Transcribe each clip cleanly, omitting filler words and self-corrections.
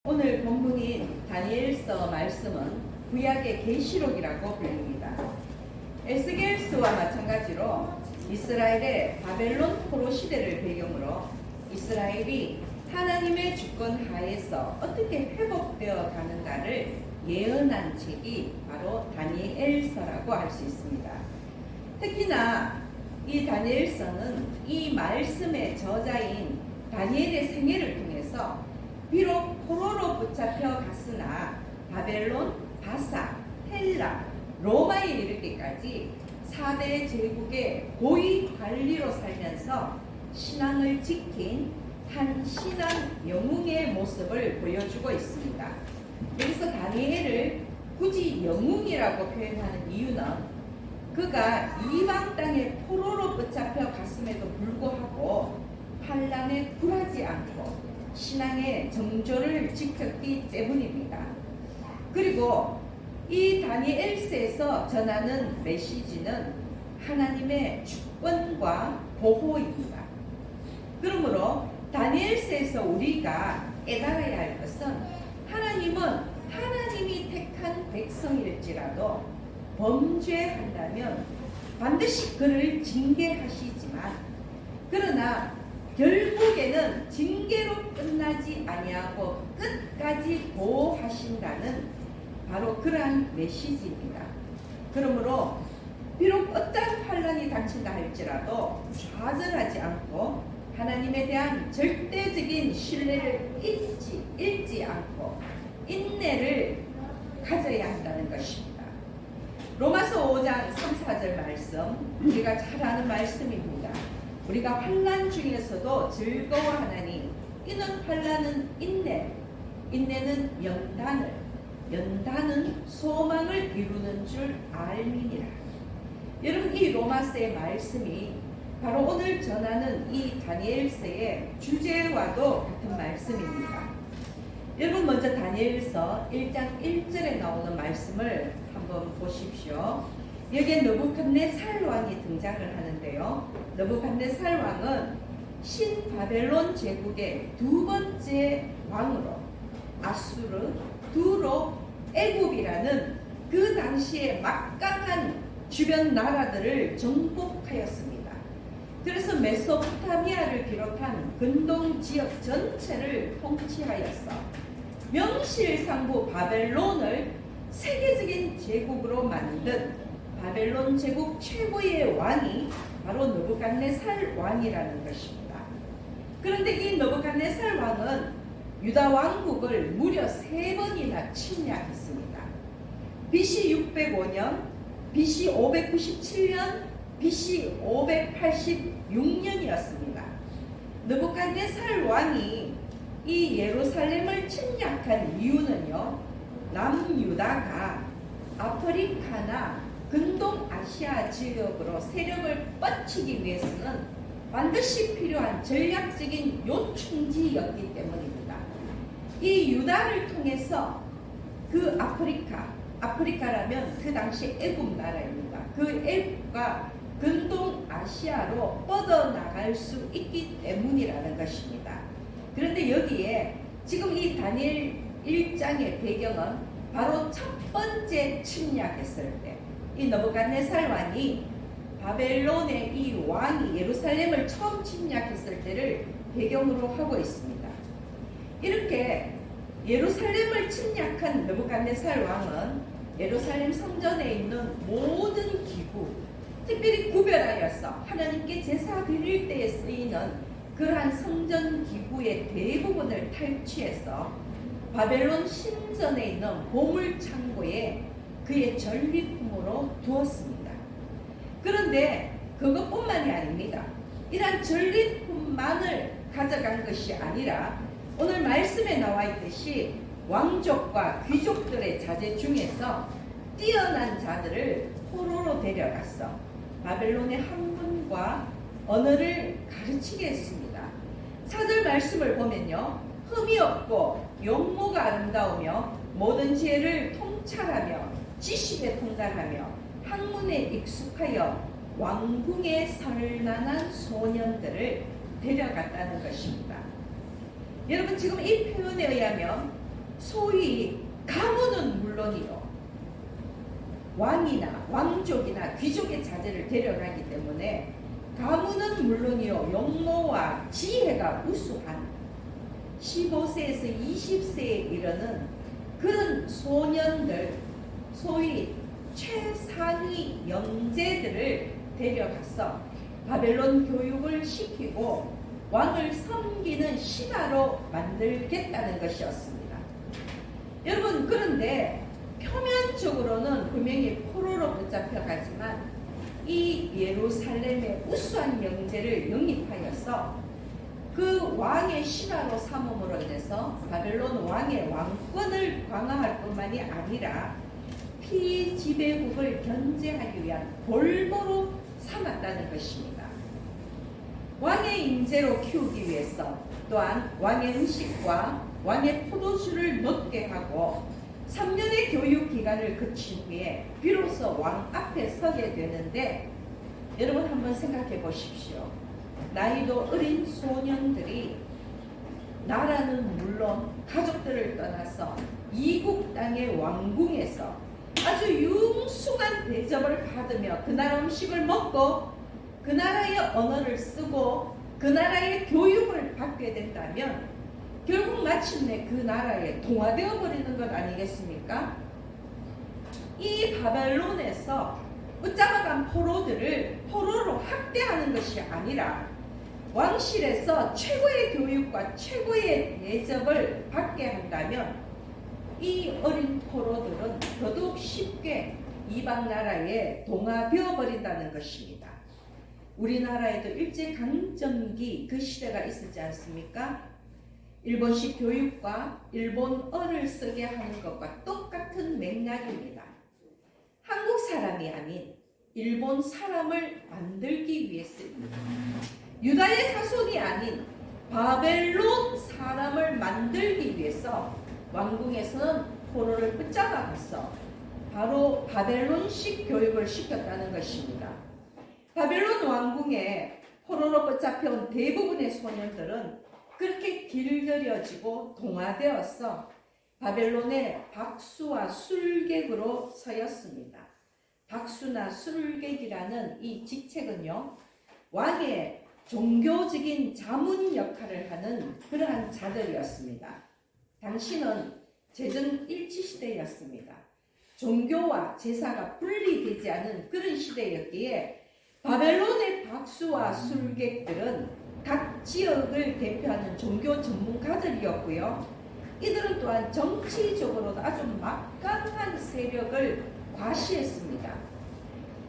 오늘 본문인 다니엘서 말씀은 구약의 계시록이라고 불립니다. 에스겔서와 마찬가지로 이스라엘의 바벨론 포로 시대를 배경으로 이스라엘이 하나님의 주권 하에서 어떻게 회복되어 가는가를 예언한 책이 바로 다니엘서라고 할 수 있습니다. 특히나 이 다니엘서는 이 말씀의 저자인 다니엘의 생애를 통해서 비록 포로로 붙잡혀 갔으나 바벨론, 바사, 헬라, 로마에 이르기까지 4대 제국의 고위 관리로 살면서 신앙을 지킨 한 신앙 영웅의 모습을 보여주고 있습니다. 여기서 다니엘을 굳이 영웅이라고 표현하는 이유는 그가 이방 땅에 포로로 붙잡혀 갔음에도 불구하고 환난에 굴하지 않고 신앙의 정조를 지켰기 때문입니다. 그리고 이 다니엘서에서 전하는 메시지는 하나님의 주권과 보호입니다. 그러므로 다니엘서에서 우리가 깨달아야 할 것은 하나님은 하나님이 택한 백성일지라도 범죄한다면 반드시 그를 징계하시지만 그러나 결국에는 징계로 끝나지 아니하고 끝까지 보호하신다는 바로 그러한 메시지입니다. 그러므로 비록 어떠한 환난이 닥친다 할지라도 좌절하지 않고 하나님에 대한 절대적인 신뢰를 잃지 않고 인내를 가져야 한다는 것입니다. 로마서 5장 3, 4절 말씀 우리가 잘 아는 말씀입니다. 우리가 환난 중에서도 즐거워하나니 이는 환난은 인내, 인내는 연단은 소망을 이루는 줄 알미니라. 여러분 이 로마서의 말씀이 바로 오늘 전하는 이 다니엘서의 주제와도 같은 말씀입니다. 여러분 먼저 다니엘서 1장 1절에 나오는 말씀을 한번 보십시오. 여기에 느부갓네살 왕이 등장을 하는데요. 느부갓네살 왕은 신바벨론 제국의 두 번째 왕으로 아수르, 두로, 애굽이라는 그 당시에 막강한 주변 나라들을 정복하였습니다. 그래서 메소포타미아를 비롯한 근동 지역 전체를 통치하였어 명실상부 바벨론을 세계적인 제국으로 만든 바벨론 제국 최고의 왕이 바로 느부갓네살 왕이라는 것입니다. 그런데 이 느부갓네살 왕은 유다 왕국을 무려 3번이나 침략했습니다. BC 605년, BC 597년, BC 586년이었습니다. 느부갓네살 왕이 이 예루살렘을 침략한 이유는요, 남유다가 아프리카나 근동 아시아 지역으로 세력을 뻗치기 위해서는 반드시 필요한 전략적인 요충지였기 때문입니다. 이 유다를 통해서 그 아프리카라면 그 당시 애굽 나라입니다. 그 애굽과 근동 아시아로 뻗어나갈 수 있기 때문이라는 것입니다. 그런데 여기에 지금 이 다니엘 1장의 배경은 바로 첫 번째 침략했을 때 이 느부갓네살 왕이 바벨론의 이 왕이 예루살렘을 처음 침략했을 때를 배경으로 하고 있습니다. 이렇게 예루살렘을 침략한 느부갓네살 왕은 예루살렘 성전에 있는 모든 기구, 특별히 구별하여서 하나님께 제사 드릴 때에 쓰이는 그러한 성전 기구의 대부분을 탈취해서 바벨론 신전에 있는 보물 창고에 그의 전리품으로 두었습니다. 그런데 그것뿐만이 아닙니다. 이러한 전리품만을 가져간 것이 아니라 오늘 말씀에 나와 있듯이 왕족과 귀족들의 자제 중에서 뛰어난 자들을 포로로 데려갔어 바벨론의 학문과 언어를 가르치게 했습니다. 4절 말씀을 보면요, 흠이 없고 용모가 아름다우며 모든 지혜를 통찰하며 지식에 통달하며 학문에 익숙하여 왕궁에 설 만한 소년들을 데려갔다는 것입니다. 여러분 지금 이 표현에 의하면 소위 가문은 물론이요, 왕이나 왕족이나 귀족의 자제를 데려가기 때문에 가문은 물론이요, 용모와 지혜가 우수한 15세에서 20세에 이르는 그런 소년들, 소위 최상위 영재들을 데려가서 바벨론 교육을 시키고 왕을 섬기는 신하로 만들겠다는 것이었습니다. 여러분, 그런데 표면적으로는 분명히 포로로 붙잡혀가지만 이 예루살렘의 우수한 영재를 영입하여서 그 왕의 신하로 삼음으로 인해서 바벨론 왕의 왕권을 강화할 뿐만이 아니라 피지배국을 견제하기 위한 볼모로 삼았다는 것입니다. 왕의 인재로 키우기 위해서 또한 왕의 음식과 왕의 포도주를 먹게 하고 3년의 교육 기간을 거친 후에 비로소 왕 앞에 서게 되는데, 여러분 한번 생각해 보십시오. 나이도 어린 소년들이 나라는 물론 가족들을 떠나서 이국 땅의 왕궁에서 아주 융숭한 대접을 받으며 그 나라 음식을 먹고 그 나라의 언어를 쓰고 그 나라의 교육을 받게 된다면 결국 마침내 그 나라에 동화되어 버리는 것 아니겠습니까? 이 바벨론에서 붙잡아간 포로들을 포로로 학대하는 것이 아니라 왕실에서 최고의 교육과 최고의 대접을 받게 한다면 이 어린 포로들은 더더욱 쉽게 이방 나라에 동화되어 버린다는 것입니다. 우리나라에도 일제강점기 그 시대가 있었지 않습니까? 일본식 교육과 일본어를 쓰게 하는 것과 똑같은 맥락입니다. 한국 사람이 아닌 일본 사람을 만들기 위해서입니다. 유다의 자손이 아닌 바벨론 사람을 만들기 위해서 왕궁에서는 포로를 붙잡아가서 바로 바벨론식 교육을 시켰다는 것입니다. 바벨론 왕궁에 포로로 붙잡혀온 대부분의 소년들은 그렇게 길들여지고 동화되어서 바벨론의 박수와 술객으로 서였습니다. 박수나 술객이라는 이 직책은요, 왕의 종교적인 자문 역할을 하는 그러한 자들이었습니다. 당시는 제정 일치시대였습니다. 종교와 제사가 분리되지 않은 그런 시대였기에 바벨론의 박수와 술객들은 각 지역을 대표하는 종교 전문가들이었고요. 이들은 또한 정치적으로도 아주 막강한 세력을 과시했습니다.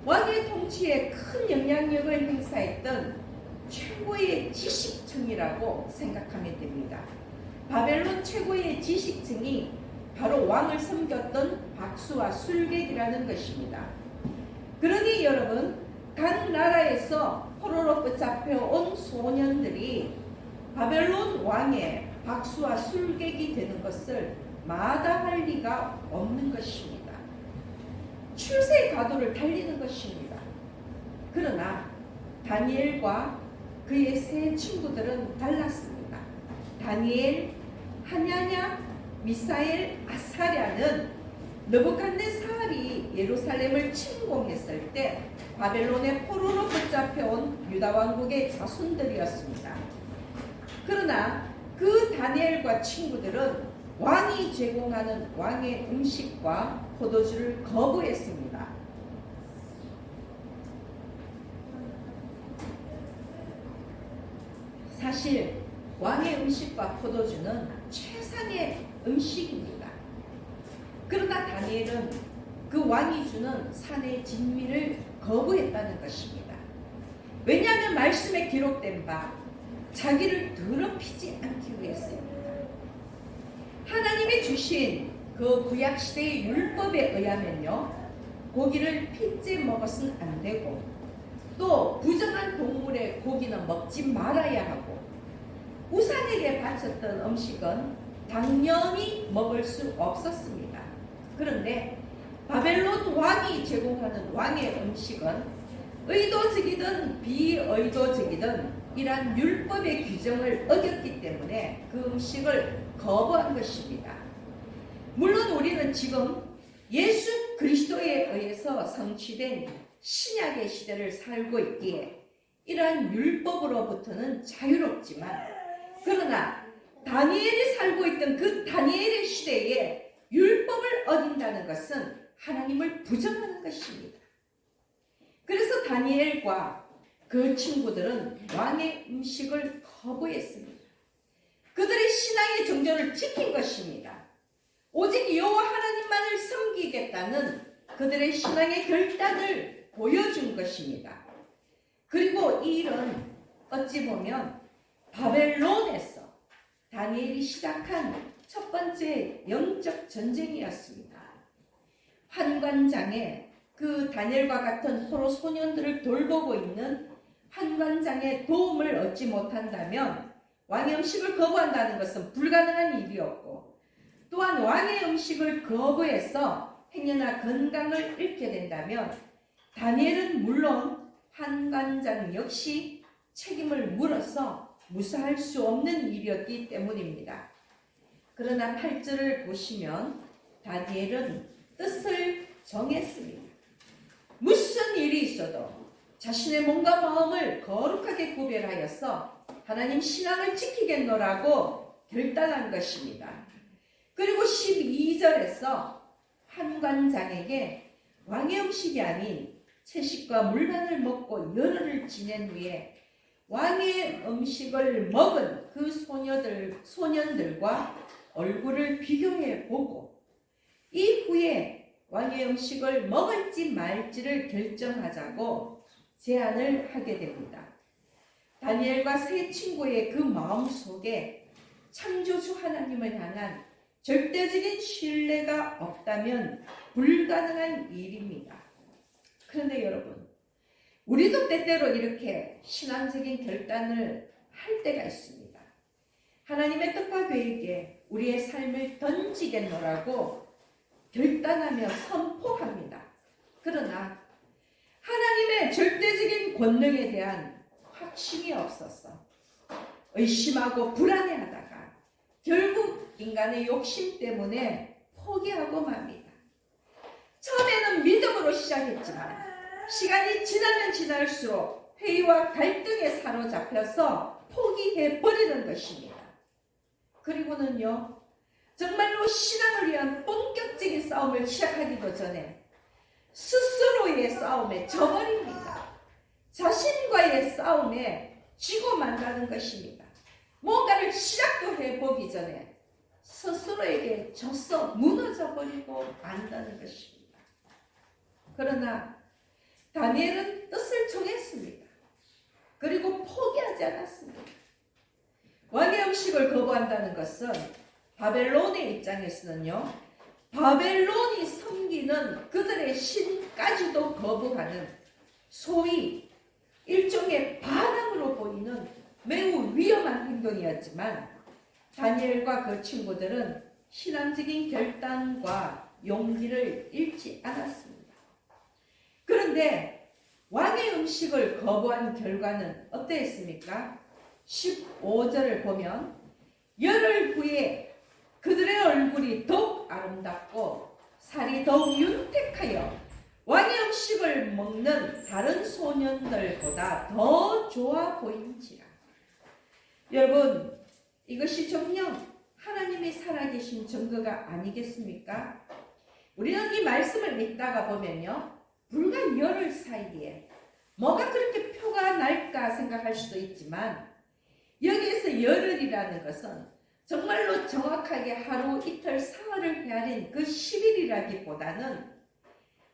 왕의 통치에 큰 영향력을 행사했던 최고의 지식층이라고 생각하면 됩니다. 바벨론 최고의 지식층이 바로 왕을 섬겼던 박수와 술객이라는 것입니다. 그러니 여러분, 각 나라에서 포로로 붙잡혀온 소년들이 바벨론 왕의 박수와 술객이 되는 것을 마다할 리가 없는 것입니다. 출세 가도를 달리는 것입니다. 그러나 다니엘과 그의 세 친구들은 달랐습니다. 다니엘, 하냐냐, 미사엘, 아사랴는 느부갓네살이 예루살렘을 침공했을 때 바벨론의 포로로 붙잡혀온 유다 왕국의 자손들이었습니다. 그러나 그 다니엘과 친구들은 왕이 제공하는 왕의 음식과 포도주를 거부했습니다. 사실 왕의 음식과 포도주는 최상의 음식입니다. 그러나 다니엘은 그 왕이 주는 산의 진미를 거부했다는 것입니다. 왜냐하면 말씀에 기록된 바 자기를 더럽히지 않기 위해서입니다. 하나님이 주신 그 구약시대의 율법에 의하면요, 고기를 핏째 먹어서는 안 되고 또 부정한 동물의 고기는 먹지 말아야 하고 우상에게 바쳤던 음식은 당연히 먹을 수 없었습니다. 그런데 바벨론 왕이 제공하는 왕의 음식은 의도적이든 비의도적이든 이러한 율법의 규정을 어겼기 때문에 그 음식을 거부한 것입니다. 물론 우리는 지금 예수 그리스도에 의해서 성취된 신약의 시대를 살고 있기에 이러한 율법으로부터는 자유롭지만, 그러나 다니엘이 살고 있던 그 다니엘의 시대에 율법을 어긴다는 것은 하나님을 부정하는 것입니다. 그래서 다니엘과 그 친구들은 왕의 음식을 거부했습니다. 그들의 신앙의 정절을 지킨 것입니다. 오직 여호와 하나님만을 섬기겠다는 그들의 신앙의 결단을 보여준 것입니다. 그리고 이 일은 어찌 보면 바벨론에서 다니엘이 시작한 첫 번째 영적 전쟁이었습니다. 한관장에 그 다니엘과 같은 포로 소년들을 돌보고 있는 한관장의 도움을 얻지 못한다면 왕의 음식을 거부한다는 것은 불가능한 일이었고, 또한 왕의 음식을 거부해서 행여나 건강을 잃게 된다면 다니엘은 물론 한관장 역시 책임을 물어서 무사할 수 없는 일이었기 때문입니다. 그러나 8절을 보시면 다니엘은 뜻을 정했습니다. 무슨 일이 있어도 자신의 몸과 마음을 거룩하게 구별하여서 하나님 신앙을 지키겠노라고 결단한 것입니다. 그리고 12절에서 한관장에게 왕의 음식이 아닌 채식과 물란을 먹고 열흘을 지낸 후에 왕의 음식을 먹은 그 소년들과 얼굴을 비교해 보고 이후에 왕의 음식을 먹을지 말지를 결정하자고 제안을 하게 됩니다. 다니엘과 세 친구의 그 마음 속에 창조주 하나님을 향한 절대적인 신뢰가 없다면 불가능한 일입니다. 그런데 여러분, 우리도 때때로 이렇게 신앙적인 결단을 할 때가 있습니다. 하나님의 뜻과 계획에 우리의 삶을 던지겠노라고 결단하며 선포합니다. 그러나 하나님의 절대적인 권능에 대한 확신이 없어서 의심하고 불안해하다가 결국 인간의 욕심 때문에 포기하고 맙니다. 처음에는 믿음으로 시작했지만 시간이 지나면 지날수록 회의와 갈등에 사로잡혀서 포기해버리는 것입니다. 그리고는요, 정말로 신앙을 위한 본격적인 싸움을 시작하기도 전에 스스로의 싸움에 져버립니다. 자신과의 싸움에 지고 만다는 것입니다. 뭔가를 시작도 해보기 전에 스스로에게 져서 무너져 버리고 만다는 것입니다. 그러나 다니엘은 뜻을 정했습니다. 그리고 포기하지 않았습니다. 왕의 음식을 거부한다는 것은 바벨론의 입장에서는요, 바벨론이 섬기는 그들의 신까지도 거부하는 소위 일종의 반항으로 보이는 매우 위험한 행동이었지만 다니엘과 그 친구들은 신앙적인 결단과 용기를 잃지 않았습니다. 그런데 왕의 음식을 거부한 결과는 어땠습니까? 15절을 보면 열흘 후에 그들의 얼굴이 더욱 아름답고 살이 더욱 윤택하여 왕의 음식을 먹는 다른 소년들보다 더 좋아 보인지라. 여러분, 이것이 정녕 하나님이 살아계신 증거가 아니겠습니까? 우리는 이 말씀을 읽다가 보면요, 불과 열흘 사이에 뭐가 그렇게 표가 날까 생각할 수도 있지만 여기에서 열흘이라는 것은 정말로 정확하게 하루, 이틀, 사흘을 헤아린 그 10일이라기보다는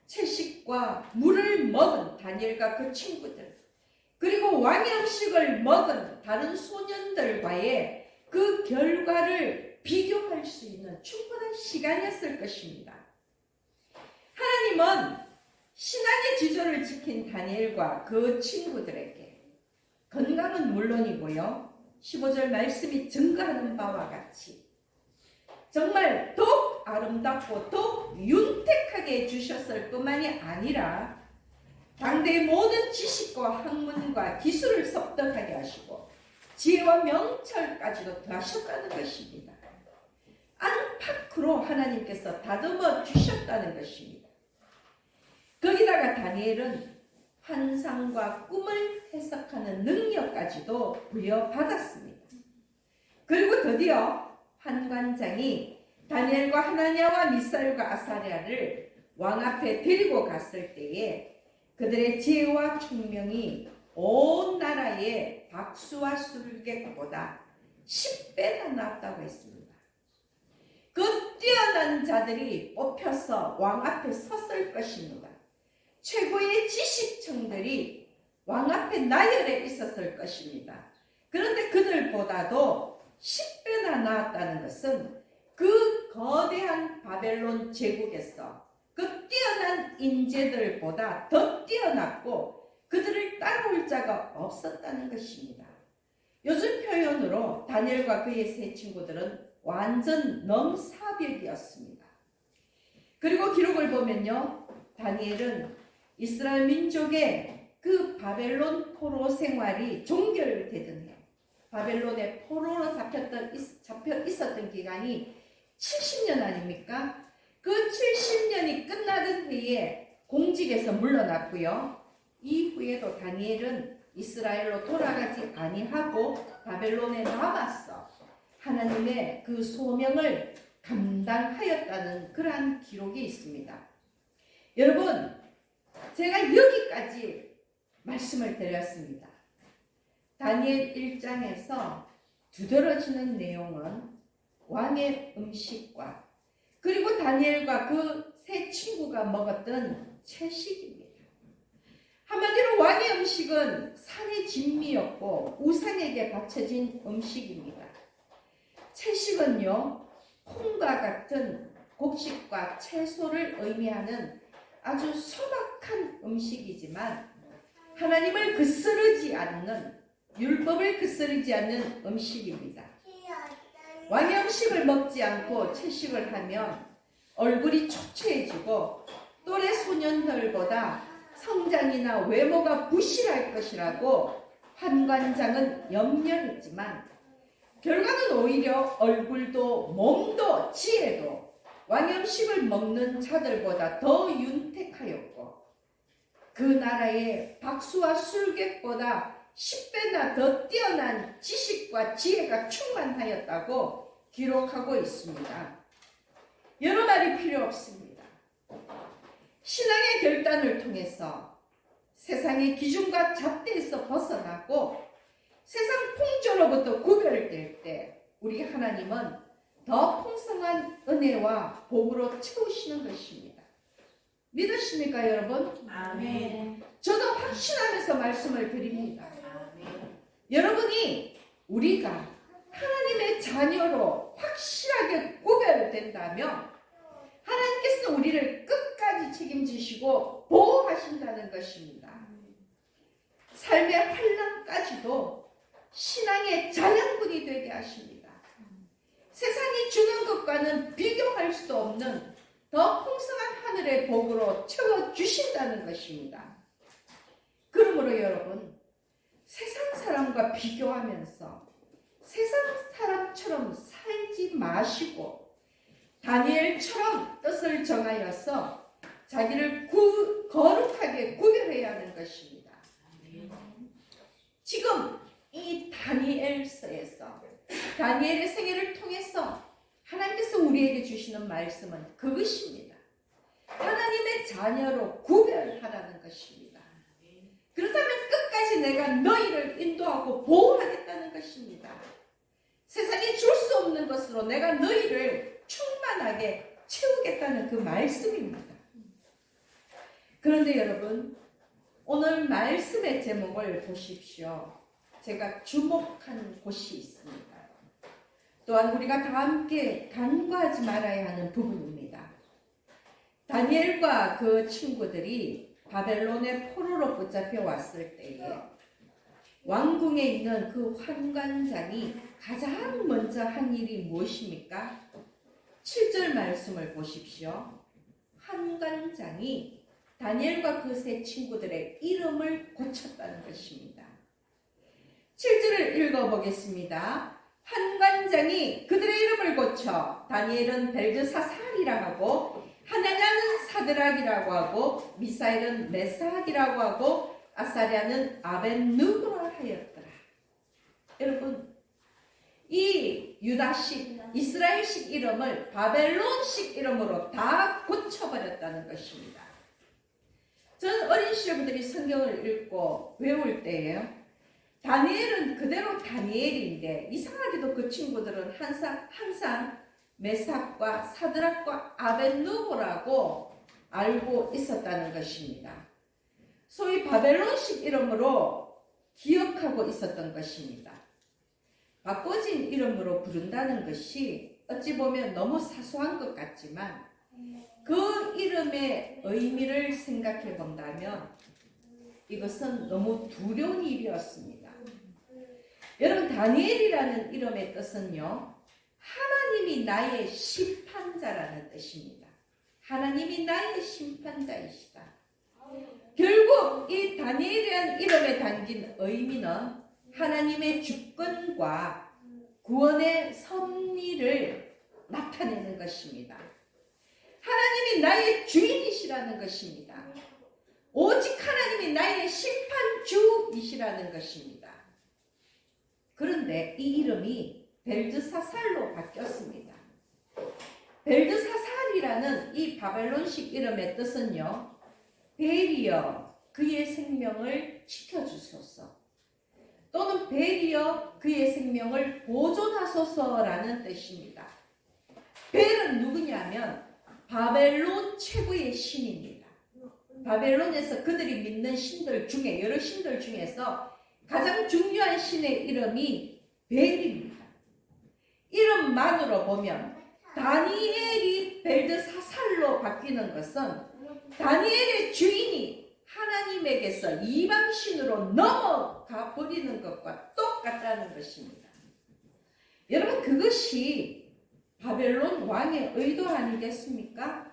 채식과 물을 먹은 다니엘과 그 친구들, 그리고 왕의 음식을 먹은 다른 소년들과의 그 결과를 비교할 수 있는 충분한 시간이었을 것입니다. 하나님은 신앙의 지조를 지킨 다니엘과 그 친구들에게 건강은 물론이고요, 15절 말씀이 증거하는 바와 같이 정말 더욱 아름답고 더욱 윤택하게 주셨을 뿐만이 아니라 당대의 모든 지식과 학문과 기술을 습득하게 하시고 지혜와 명철까지도 더하셨다는 것입니다. 안팎 100% 하나님께서 다듬어 주셨다는 것입니다. 거기다가 다니엘은 환상과 꿈을 해석하는 능력까지도 부여받았습니다. 그리고 드디어 환관장이 다니엘과 하나냐와 미사엘과 아사랴를 왕 앞에 데리고 갔을 때에 그들의 지혜와 총명이 온 나라의 박수와 술객보다 10배나 낫다고 했습니다. 그 뛰어난 자들이 뽑혀서 왕 앞에 섰을 것입니다. 최고의 지식층들이 왕 앞에 나열해 있었을 것입니다. 그런데 그들보다도 10배나 나았다는 것은 그 거대한 바벨론 제국에서 그 뛰어난 인재들보다 더 뛰어났고 그들을 따라올 자가 없었다는 것입니다. 요즘 표현으로 다니엘과 그의 세 친구들은 완전 넘사벽이었습니다. 그리고 기록을 보면요, 다니엘은 이스라엘 민족의 그 바벨론 포로 생활이 종결되던 해, 바벨론의 포로로 잡혀 있었던 기간이 70년 아닙니까? 그 70년이 끝나던 해에 공직에서 물러났고요. 이후에도 다니엘은 이스라엘로 돌아가지 아니하고 바벨론에 남았어 하나님의 그 소명을 감당하였다는 그러한 기록이 있습니다. 여러분, 제가 여기까지 말씀을 드렸습니다. 다니엘 1장에서 두드러지는 내용은 왕의 음식과 그리고 다니엘과 그 세 친구가 먹었던 채식입니다. 한마디로 왕의 음식은 산의 진미였고 우상에게 바쳐진 음식입니다. 채식은요, 콩과 같은 곡식과 채소를 의미하는 아주 소박한 음식이지만 하나님을 거스르지 않는, 율법을 거스르지 않는 음식입니다. 왕의 음식을 먹지 않고 채식을 하면 얼굴이 초췌해지고 또래 소년들보다 성장이나 외모가 부실할 것이라고 환관장은 염려했지만 결과는 오히려 얼굴도 몸도 지혜도 왕의 음식을 먹는 자들보다 더 윤택하였고 그 나라의 박수와 술객보다 10배나 더 뛰어난 지식과 지혜가 충만하였다고 기록하고 있습니다. 여러 말이 필요 없습니다. 신앙의 결단을 통해서 세상의 기준과 잣대에서 벗어나고 세상 풍조로부터 구별될 때 우리 하나님은 더 풍성한 은혜와 복으로 채우시는 것입니다. 믿으십니까, 여러분? 아멘. 저도 확신하면서 말씀을 드립니다. 여러분이 우리가 하나님의 자녀로 확실하게 구별된다면 하나님께서 우리를 끝까지 책임지시고 보호하신다는 것입니다. 삶의 환난까지도 신앙의 자양분이 되게 하십니다. 세상이 주는 것과는 비교할 수 없는 더 풍성한 하늘의 복으로 채워주신다는 것입니다. 그러므로 여러분, 세상 사람과 비교하면서 세상 사람처럼 살지 마시고 다니엘처럼 뜻을 정하여서 자기를 거룩하게 구별해야 하는 것입니다. 지금 이 다니엘서에서 다니엘의 생애를 통해서 하나님께서 우리에게 주시는 말씀은 그것입니다. 하나님의 자녀로 구별하라는 것입니다. 그렇다면 끝까지 내가 너희를 인도하고 보호하겠다는 것입니다. 세상이 줄 수 없는 것으로 내가 너희를 충만하게 채우겠다는 그 말씀입니다. 그런데 여러분, 오늘 말씀의 제목을 보십시오. 제가 주목한 곳이 있습니다. 또한 우리가 다 함께 간과하지 말아야 하는 부분입니다. 다니엘과 그 친구들이 바벨론의 포로로 붙잡혀 왔을 때에 왕궁에 있는 그 환관장이 가장 먼저 한 일이 무엇입니까? 7절 말씀을 보십시오. 환관장이 다니엘과 그 세 친구들의 이름을 고쳤다는 것입니다. 7절을 읽어보겠습니다. 환관장이 그들의 이름을 고쳐 고쳐 다니엘은 벨드사살이라고 하고, 하나냐는 사드락이라고 하고, 미사엘은 메삭이라고 하고, 아사랴는 아벤누고라 하였더라. 여러분, 이 유다식, 이스라엘식 이름을 바벨론식 이름으로 다 고쳐버렸다는 것입니다. 저는 어린 시절부터 이 성경을 읽고 외울 때에요, 다니엘은 그대로 다니엘인데 이상하게도 그 친구들은 항상 메삭과 사드락과 아벤누고라고 알고 있었다는 것입니다. 소위 바벨론식 이름으로 기억하고 있었던 것입니다. 바꿔진 이름으로 부른다는 것이 어찌 보면 너무 사소한 것 같지만 그 이름의 의미를 생각해 본다면 이것은 너무 두려운 일이었습니다. 여러분, 다니엘이라는 이름의 뜻은요, 하나님이 나의 심판자라는 뜻입니다. 하나님이 나의 심판자이시다. 결국 이 다니엘이라는 이름에 담긴 의미는 하나님의 주권과 구원의 섭리를 나타내는 것입니다. 하나님이 나의 주인이시라는 것입니다. 오직 하나님이 나의 심판주이시라는 것입니다. 그런데 이 이름이 벨드사살로 바뀌었습니다. 벨드사살이라는 이 바벨론식 이름의 뜻은요, 벨이여 그의 생명을 지켜주소서, 또는 벨이여 그의 생명을 보존하소서라는 뜻입니다. 벨은 누구냐면 바벨론 최고의 신입니다. 바벨론에서 그들이 믿는 신들 중에, 여러 신들 중에서 가장 중요한 신의 이름이 벨입니다. 이름만으로 보면 다니엘이 벨드사살로 바뀌는 것은 다니엘의 주인이 하나님에게서 이방신으로 넘어가 버리는 것과 똑같다는 것입니다. 여러분, 그것이 바벨론 왕의 의도 아니겠습니까?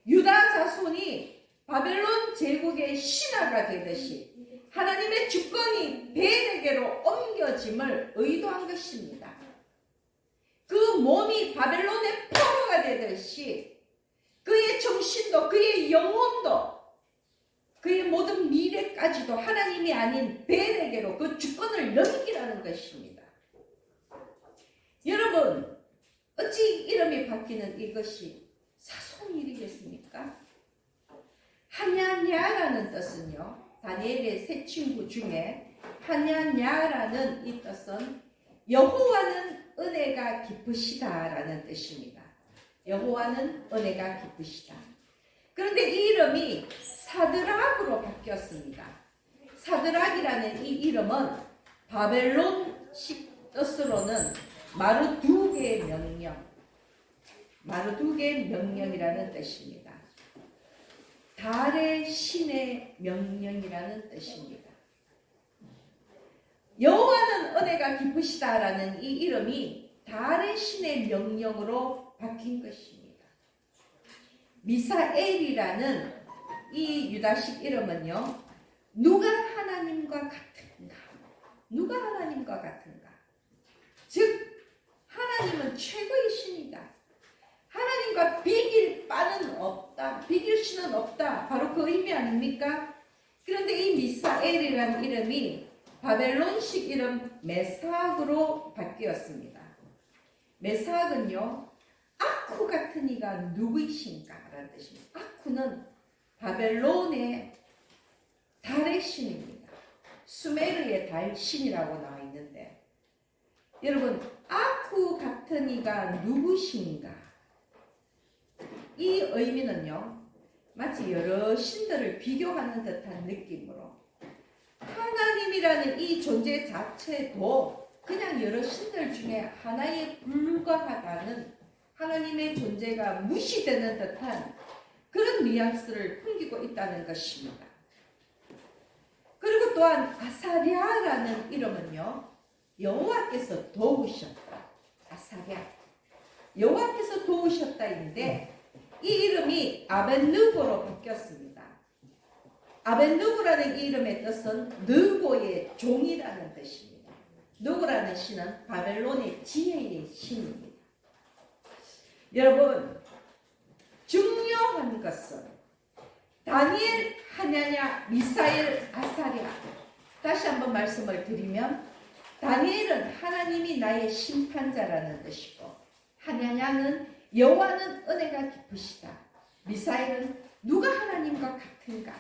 유다 자손이 바벨론 제국의 신하가 되듯이 하나님의 주권이 벨에게로 옮겨짐을 의도한 것입니다. 그 몸이 바벨론의 포로가 되듯이 그의 정신도 그의 영혼도 그의 모든 미래까지도 하나님이 아닌 벨에게로 그 주권을 넘기라는 것입니다. 여러분, 어찌 이름이 바뀌는 이것이 사소한 일이겠습니까? 하냐냐라는 뜻은요, 다니엘의 세 친구 중에 하냐냐라는 이 뜻은 여호와는 은혜가 깊으시다라는 뜻입니다. 여호와는 은혜가 깊으시다. 그런데 이 이름이 사드락으로 바뀌었습니다. 사드락이라는 이 이름은 바벨론식 뜻으로는 마르두게의 명령, 마르두게의 명령이라는 뜻입니다. 달의 신의 명령이라는 뜻입니다. 여호와는 은혜가 깊으시다라는 이 이름이 달의 신의 명령으로 바뀐 것입니다. 미사엘이라는 이 유다식 이름은요, 누가 하나님과 같은가? 누가 하나님과 같은가? 즉, 하나님은 최고의 신이다. 하나님과 비길 바는 없다. 비길 신은 없다. 바로 그 의미 아닙니까? 그런데 이 미사엘이라는 이름이 바벨론식 이름 메삭으로 바뀌었습니다. 메삭은요, 아쿠 같은 이가 누구이신가? 라는 뜻입니다. 아쿠는 바벨론의 달의 신입니다. 수메르의 달 신이라고 나와 있는데, 여러분, 아쿠 같은 이가 누구신가? 이 의미는요, 마치 여러 신들을 비교하는 듯한 느낌으로 하나님이라는 이 존재 자체도 그냥 여러 신들 중에 하나에 불과하다는, 하나님의 존재가 무시되는 듯한 그런 뉘앙스를 풍기고 있다는 것입니다. 그리고 또한 아사랴라는 이름은요, 여호와께서 도우셨다. 아사랴, 여호와께서 도우셨다인데 이 이름이 아벤누고로 바뀌었습니다. 아벤누고라는 이 이름의 뜻은 느고의 종이라는 뜻입니다. 누구라는 신은 바벨론의 지혜의 신입니다. 여러분, 중요한 것은 다니엘, 하냐냐, 미사엘, 아사랴. 다시 한번 말씀을 드리면 다니엘은 하나님이 나의 심판자라는 뜻이고, 하냐냐는 여호와는 은혜가 깊으시다. 미사엘은 누가 하나님과 같은가.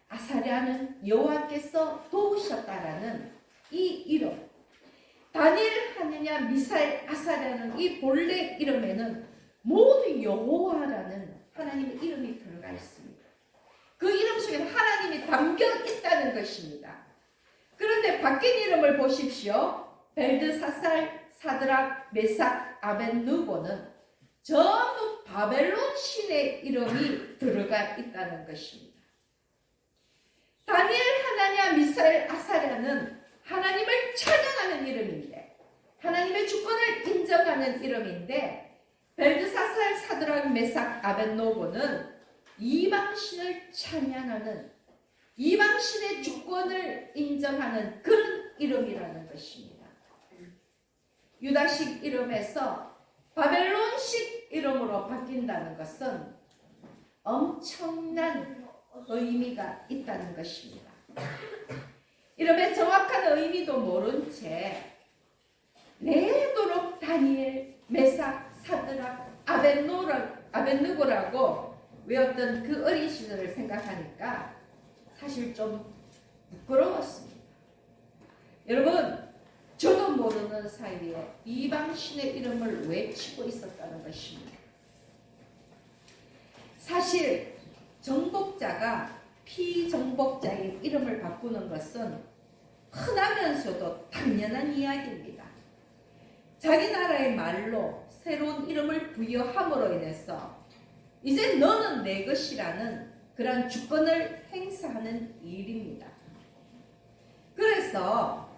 아사랴는 여호와께서 도우셨다라는 이 이름. 다니엘, 하냐냐, 미사엘, 아사랴는 이 본래 이름에는 모두 여호와라는 하나님의 이름이 들어가 있습니다. 그 이름 속에 하나님이 담겨 있다는 것입니다. 그런데 바뀐 이름을 보십시오. 벨드사살, 사드락, 메삭, 아벤누고는 전부 바벨론 신의 이름이 들어가 있다는 것입니다. 다니엘, 하나냐, 미사엘, 아사랴는 하나님을 찬양하는 이름인데, 하나님의 주권을 인정하는 이름인데, 벨드사살, 사드락, 메삭, 아벤노고는 이방신을 찬양하는, 이방신의 주권을 인정하는 그런 이름이라는 것입니다. 유다식 이름에서 바벨론식 이름으로 바뀐다는 것은 엄청난 의미가 있다는 것입니다. 이름의 정확한 의미도 모른 채 내도록 다니엘, 메삭, 사드락, 아벤누고라고 외웠던 그 어린 시절을 생각하니까 사실 좀 부끄러웠습니다. 여러분, 저도 모르는 사이에 이방신의 이름을 외치고 있었다는 것입니다. 사실 정복자가 피정복자의 이름을 바꾸는 것은 흔하면서도 당연한 이야기입니다. 자기 나라의 말로 새로운 이름을 부여함으로 인해서 이제 너는 내 것이라는 그런 주권을 행사하는 일입니다. 그래서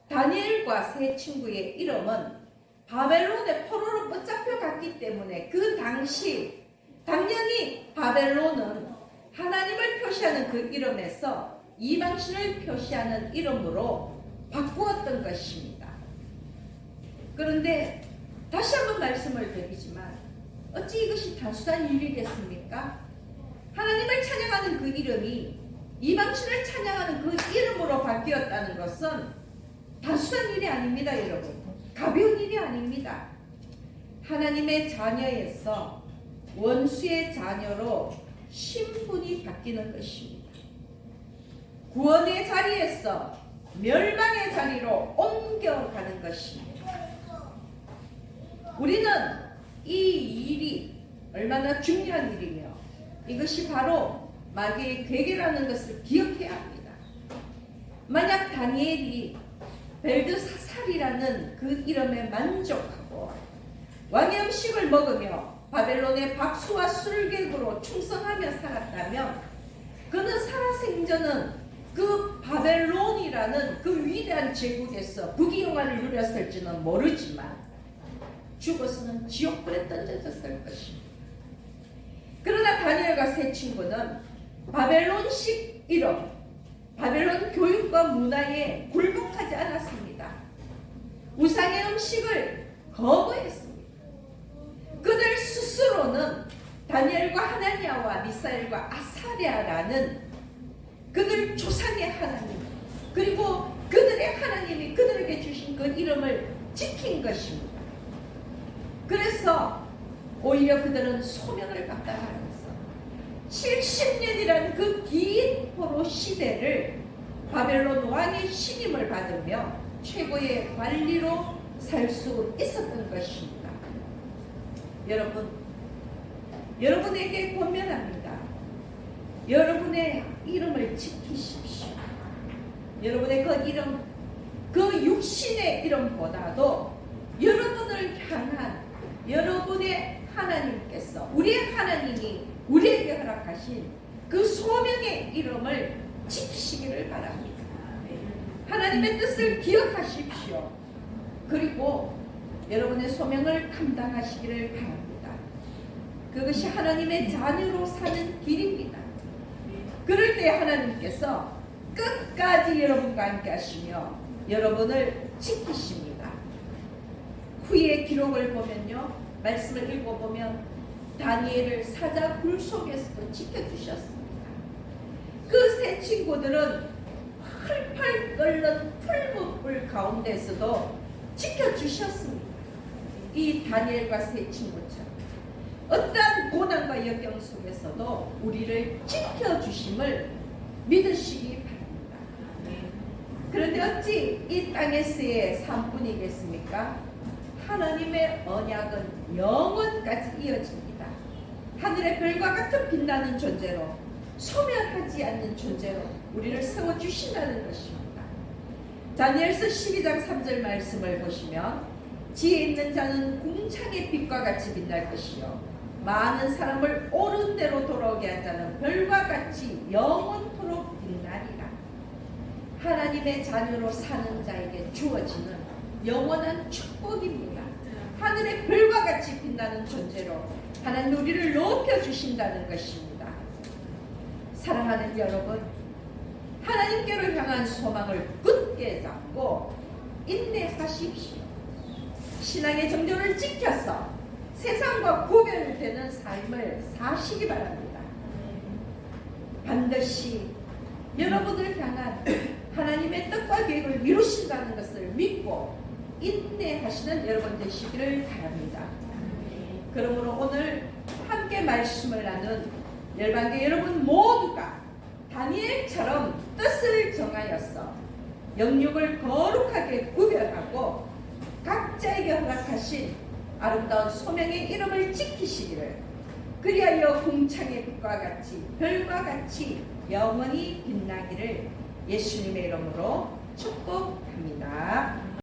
다니엘과 세 친구의 이름은 바벨론의 포로로 붙잡혀 갔기 때문에 그 당시 당연히 바벨론은 하나님을 표시하는 그 이름에서 이방신을 표시하는 이름으로 바꾸었던 것입니다. 그런데 다시 한번 말씀을 드리지만 어찌 이것이 단순한 일이겠습니까? 하나님을 찬양하는 그 이름이 이방신을 찬양하는 그 이름으로 바뀌었다는 것은 단순한 일이 아닙니다, 여러분. 가벼운 일이 아닙니다. 하나님의 자녀에서 원수의 자녀로 신분이 바뀌는 것입니다. 구원의 자리에서 멸망의 자리로 옮겨가는 것입니다. 우리는 이 일이 얼마나 중요한 일이며 이것이 바로 마귀의 괴계라는 것을 기억해야 합니다. 만약 다니엘이 벨드사살이라는 그 이름에 만족하고 왕의 음식을 먹으며 바벨론의 박수와 술객으로 충성하며 살았다면 그는 살아생전은 그 바벨론이라는 그 위대한 제국에서 부귀영화를 누렸을지는 모르지만 죽어서는 지옥불에 던져졌을 것입니다. 그러나 다니엘과 세 친구는 바벨론식 이름, 바벨론 교육과 문화에 굴복하지 않았습니다. 우상의 음식을 거부했습니다. 그들 스스로는 다니엘과 하나냐와 미사엘과 아사랴라는 그들 조상의 하나님, 그리고 그들의 하나님이 그들에게 주신 그 이름을 지킨 것입니다. 그래서 오히려 그들은 소명을 감당하면서 70년이라는 그 긴 포로 시대를 바벨론 왕의 신임을 받으며 최고의 관리로 살 수 있었던 것입니다. 여러분, 여러분에게 권면합니다. 여러분의 이름을 지키십시오. 여러분의 그 이름, 그 육신의 이름보다도 여러분을 향한 여러분의 하나님께서, 우리의 하나님이 우리에게 허락하신 그 소명의 이름을 지키시기를 바랍니다. 하나님의 뜻을 기억하십시오. 그리고 여러분의 소명을 감당하시기를 바랍니다. 그것이 하나님의 자녀로 사는 길입니다. 그럴 때 하나님께서 끝까지 여러분과 함께 하시며 여러분을 지키십니다. 후의 기록을 보면요, 말씀을 읽어보면 다니엘을 사자 굴 속에서도 지켜주셨습니다. 그 세 친구들은 팔팔 끓는 풀무불 가운데서도 지켜주셨습니다. 이 다니엘과 세 친구처럼 어떠한 고난과 역경 속에서도 우리를 지켜주심을 믿으시기 바랍니다. 그런데 어찌 이 땅에서의 삶뿐이겠습니까? 하나님의 언약은 영원까지 이어집니다. 하늘의 별과 같은 빛나는 존재로, 소멸하지 않는 존재로 우리를 세워주신다는 것입니다. 다니엘서 12장 3절 말씀을 보시면 지혜 있는 자는 궁창의 빛과 같이 빛날 것이요 많은 사람을 옳은 대로 돌아오게 한 자는 별과 같이 영원토록 빛나리라. 하나님의 자녀로 사는 자에게 주어지는 영원한 축복입니다. 하늘의 별과 같이 빛나는 존재로 하나님 우리를 높여주신다는 것입니다. 사랑하는 여러분, 하나님께로 향한 소망을 굳게 잡고 인내하십시오. 신앙의 정조를 지켜서 세상과 구별되는 삶을 사시기 바랍니다. 반드시 여러분을 향한 하나님의 뜻과 계획을 이루신다는 것을 믿고 인내하시는 여러분 되시기를 바랍니다. 그러므로 오늘 함께 말씀을 나눈 열방계 여러분 모두가 다니엘처럼 뜻을 정하여서 영육을 거룩하게 구별하고 각자에게 허락하신 아름다운 소명의 이름을 지키시기를, 그리하여 궁창의 빛과 같이 별과 같이 영원히 빛나기를 예수님의 이름으로 축복합니다.